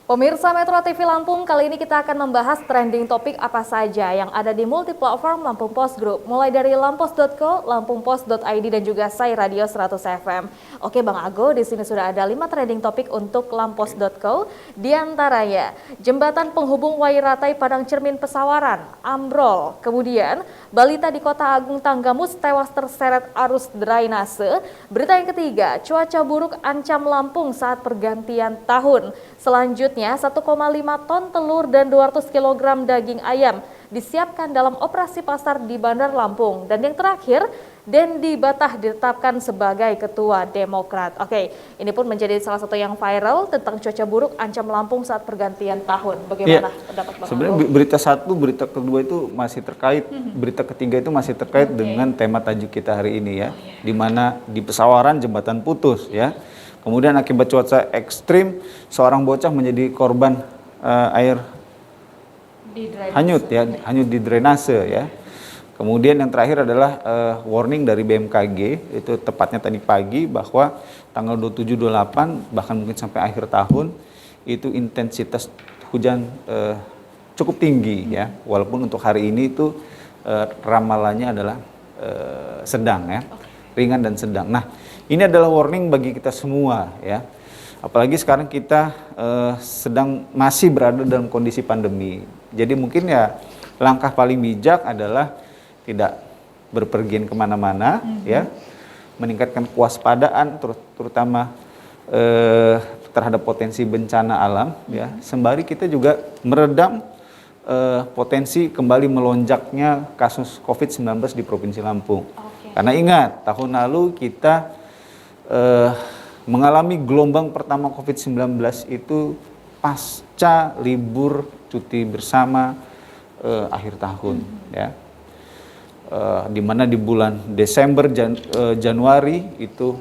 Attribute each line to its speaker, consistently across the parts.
Speaker 1: Pemirsa Metro TV Lampung, kali ini kita akan membahas trending topik apa saja yang ada di multiplatform Lampung Post Group, mulai dari lampos.co, lampungpost.id dan juga Sai Radio 100 FM. Oke Bang Ago, di sini sudah ada 5 trending topik untuk lampos.co, di antaranya jembatan penghubung Wairatai Padang Cermin Pesawaran, ambrol. Kemudian, balita di Kota Agung Tanggamus tewas terseret arus drainase. Berita yang ketiga, cuaca buruk ancam Lampung saat pergantian tahun. Selanjutnya, 1,5 ton telur dan 200 kg daging ayam disiapkan dalam operasi pasar di Bandar Lampung. Dan yang terakhir, Dendi Batah ditetapkan sebagai Ketua Demokrat. Oke, ini pun menjadi salah satu yang viral tentang cuaca buruk ancam Lampung saat pergantian tahun. Bagaimana pendapat Bang?
Speaker 2: Sebenarnya berita satu, berita kedua itu masih terkait, berita ketiga itu masih terkait dengan tema tajuk kita hari ini ya, di mana di Pesawaran jembatan putus ya. Kemudian akibat cuaca ekstrim, seorang bocah menjadi korban air hanyut ya, hanyut di drainase ya. Kemudian yang terakhir adalah warning dari BMKG, itu tepatnya tadi pagi bahwa tanggal 27, 28 bahkan mungkin sampai akhir tahun itu intensitas hujan cukup tinggi ya. Walaupun untuk hari ini itu ramalannya adalah sedang ya, ringan dan sedang. Nah, ini adalah warning bagi kita semua ya. Apalagi sekarang kita masih berada dalam kondisi pandemi. Jadi mungkin ya langkah paling bijak adalah tidak berpergian kemana-mana ya, meningkatkan kewaspadaan terutama terhadap potensi bencana alam ya. Sembari kita juga meredam potensi kembali melonjaknya kasus COVID-19 di Provinsi Lampung. Karena ingat, tahun lalu kita mengalami gelombang pertama COVID-19 itu pasca libur cuti bersama akhir tahun ya. Di mana di bulan Desember, Januari itu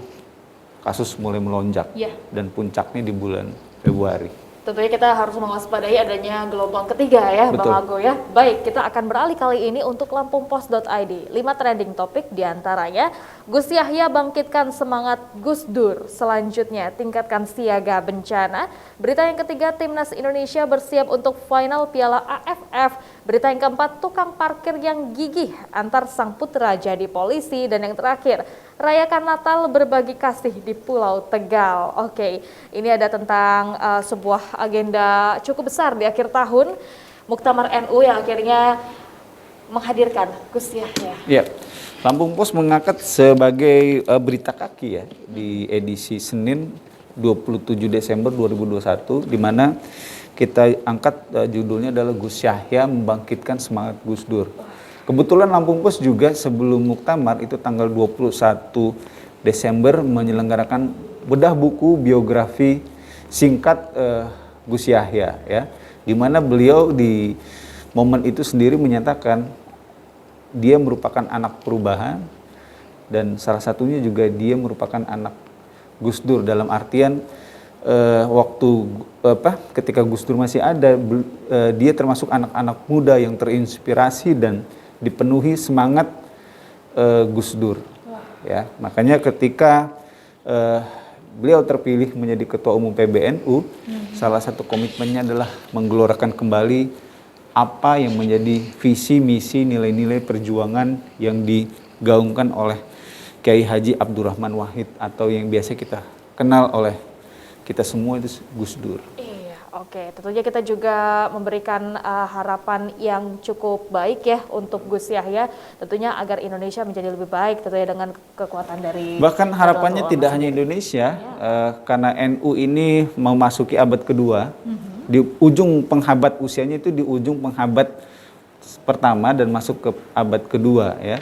Speaker 2: kasus mulai melonjak dan puncaknya di bulan Februari.
Speaker 1: Tentunya kita harus mewaspadai adanya gelombang ketiga ya. Betul. Bang Ago ya. Baik, kita akan beralih kali ini untuk lampungpost.id. 5 trending topik diantaranya Gus Yahya bangkitkan semangat Gus Dur. Selanjutnya tingkatkan siaga bencana. Berita yang ketiga, Timnas Indonesia bersiap untuk final Piala AFF. Berita yang keempat, tukang parkir yang gigih antar sang putra jadi polisi. Dan yang terakhir, rayakan Natal berbagi kasih di Pulau Tegal. Oke, ini ada tentang sebuah agenda cukup besar di akhir tahun, Muktamar NU yang akhirnya menghadirkan Gus Yahya.
Speaker 2: Ya, Lampung Post mengangkat sebagai berita kaki ya di edisi Senin 27 Desember 2021, di mana kita angkat judulnya adalah Gus Yahya membangkitkan semangat Gus Dur. Kebetulan Lampung Post juga sebelum Muktamar itu tanggal 21 Desember menyelenggarakan bedah buku biografi singkat Gus Yahya ya, di mana beliau di momen itu sendiri menyatakan dia merupakan anak perubahan dan salah satunya juga dia merupakan anak Gus Dur, dalam artian ketika Gus Dur masih ada, dia termasuk anak-anak muda yang terinspirasi dan dipenuhi semangat Gus Dur. Ya, makanya ketika beliau terpilih menjadi Ketua Umum PBNU, salah satu komitmennya adalah menggelorakan kembali apa yang menjadi visi, misi, nilai-nilai perjuangan yang digaungkan oleh Kiai Haji Abdurrahman Wahid atau yang biasa kita kenal oleh kita semua itu Gus Dur.
Speaker 1: Oke, tentunya kita juga memberikan harapan yang cukup baik ya untuk Gus Yahya, tentunya agar Indonesia menjadi lebih baik tentunya dengan kekuatan dari.
Speaker 2: Bahkan harapannya tidak hanya Indonesia, karena NU ini memasuki abad kedua, di ujung penghabat usianya itu di ujung penghabat pertama dan masuk ke abad kedua ya.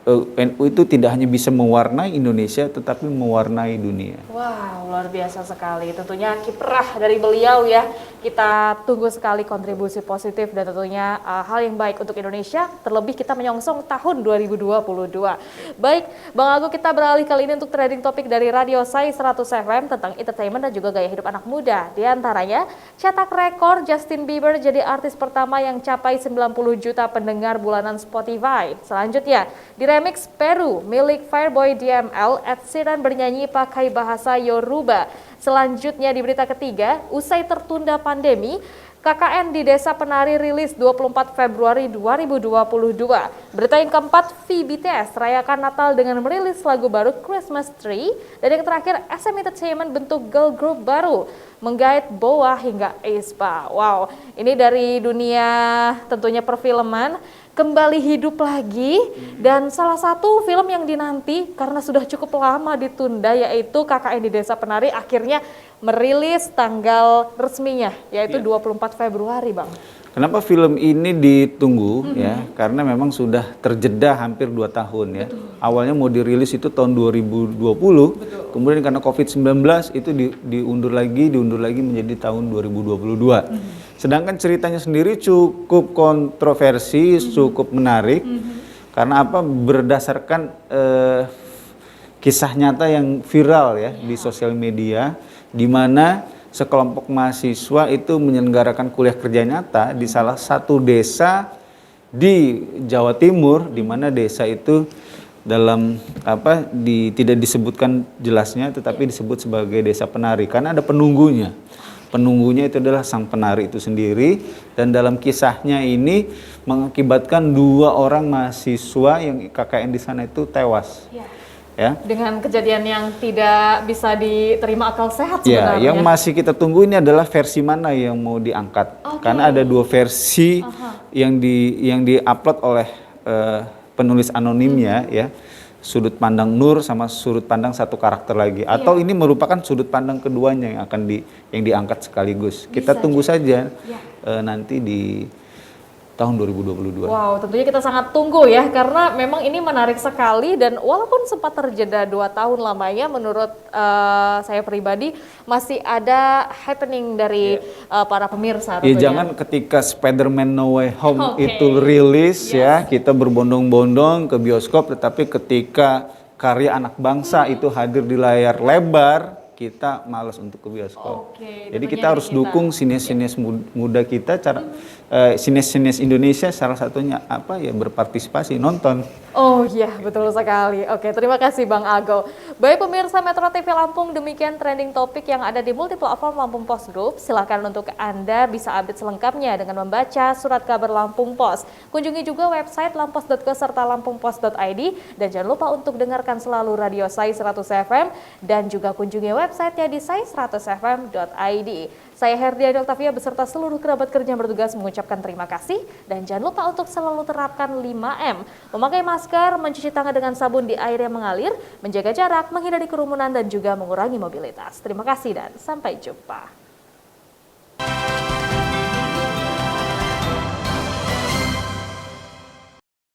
Speaker 2: NU itu tidak hanya bisa mewarnai Indonesia tetapi mewarnai dunia.
Speaker 1: Wow, luar biasa sekali. Tentunya kiprah dari beliau ya. Kita tunggu sekali kontribusi positif dan tentunya hal yang baik untuk Indonesia. Terlebih kita menyongsong tahun 2022. Baik, Bang Agu, kita beralih kali ini untuk trending topik dari Radio Sai 100 FM tentang entertainment dan juga gaya hidup anak muda. Di antaranya, cetak rekor Justin Bieber jadi artis pertama yang capai 90 juta pendengar bulanan Spotify. Selanjutnya, di Remix Peru milik Fireboy DML, Ed Sheeran bernyanyi pakai bahasa Yoruba. Selanjutnya di berita ketiga, usai tertunda pandemi, KKN di Desa Penari rilis 24 Februari 2022. Berita yang keempat, VBTS rayakan Natal dengan merilis lagu baru Christmas Tree. Dan yang terakhir, SM Entertainment bentuk girl group baru, menggait BoA hingga aespa. Wow, ini dari dunia tentunya perfilman kembali hidup lagi, dan salah satu film yang dinanti karena sudah cukup lama ditunda yaitu KKN di Desa Penari akhirnya merilis tanggal resminya yaitu 24 Februari, Bang.
Speaker 2: Kenapa film ini ditunggu ya? Karena memang sudah terjeda hampir 2 tahun ya. Awalnya mau dirilis itu tahun 2020, kemudian karena COVID-19 itu diundur lagi menjadi tahun 2022. Sedangkan ceritanya sendiri cukup kontroversi, cukup menarik. Karena apa? Berdasarkan kisah nyata yang viral ya di sosial media, di mana sekelompok mahasiswa itu menyelenggarakan kuliah kerja nyata di salah satu desa di Jawa Timur, di mana desa itu dalam tidak disebutkan jelasnya, tetapi disebut sebagai desa penari karena ada penunggunya. Penunggunya itu adalah sang penari itu sendiri, dan dalam kisahnya ini mengakibatkan 2 orang mahasiswa yang KKN di sana itu tewas. Ya. Dengan kejadian yang tidak bisa diterima akal sehat sebenarnya. Ya, yang masih kita tunggu ini adalah versi mana yang mau diangkat. Karena ada 2 versi yang di-upload oleh penulis anonimnya ya. Sudut pandang Nur sama sudut pandang satu karakter lagi. Atau ini merupakan sudut pandang keduanya yang akan diangkat sekaligus. Kita tunggu saja nanti di tahun 2022.
Speaker 1: Wow, tentunya kita sangat tunggu ya, karena memang ini menarik sekali, dan walaupun sempat terjeda 2 tahun lamanya, menurut saya pribadi masih ada happening dari para pemirsa.
Speaker 2: Ya, jangan ketika Spider-Man No Way Home itu rilis ya, kita berbondong-bondong ke bioskop, tetapi ketika karya anak bangsa itu hadir di layar lebar, kita malas untuk ke bioskop. Jadi kita harus dukung sinias-sinias muda kita, sinias-sinias Indonesia salah satunya berpartisipasi nonton.
Speaker 1: Oh iya, betul sekali. Oke, terima kasih Bang Ago. Baik pemirsa Metro TV Lampung, demikian trending topik yang ada di multiplatform Lampung Post Group. Silakan untuk Anda bisa update selengkapnya dengan membaca surat kabar Lampung Post. Kunjungi juga website lampos.co serta lampungpost.id, dan jangan lupa untuk dengarkan selalu radio Sai 100 FM dan juga kunjungi websitenya di sai100fm.id. Saya Herdiani Octavia beserta seluruh kerabat kerja yang bertugas mengucapkan terima kasih, dan jangan lupa untuk selalu terapkan 5M. Memakai masker, mencuci tangan dengan sabun di air yang mengalir, menjaga jarak, menghindari kerumunan, dan juga mengurangi mobilitas. Terima kasih dan sampai jumpa.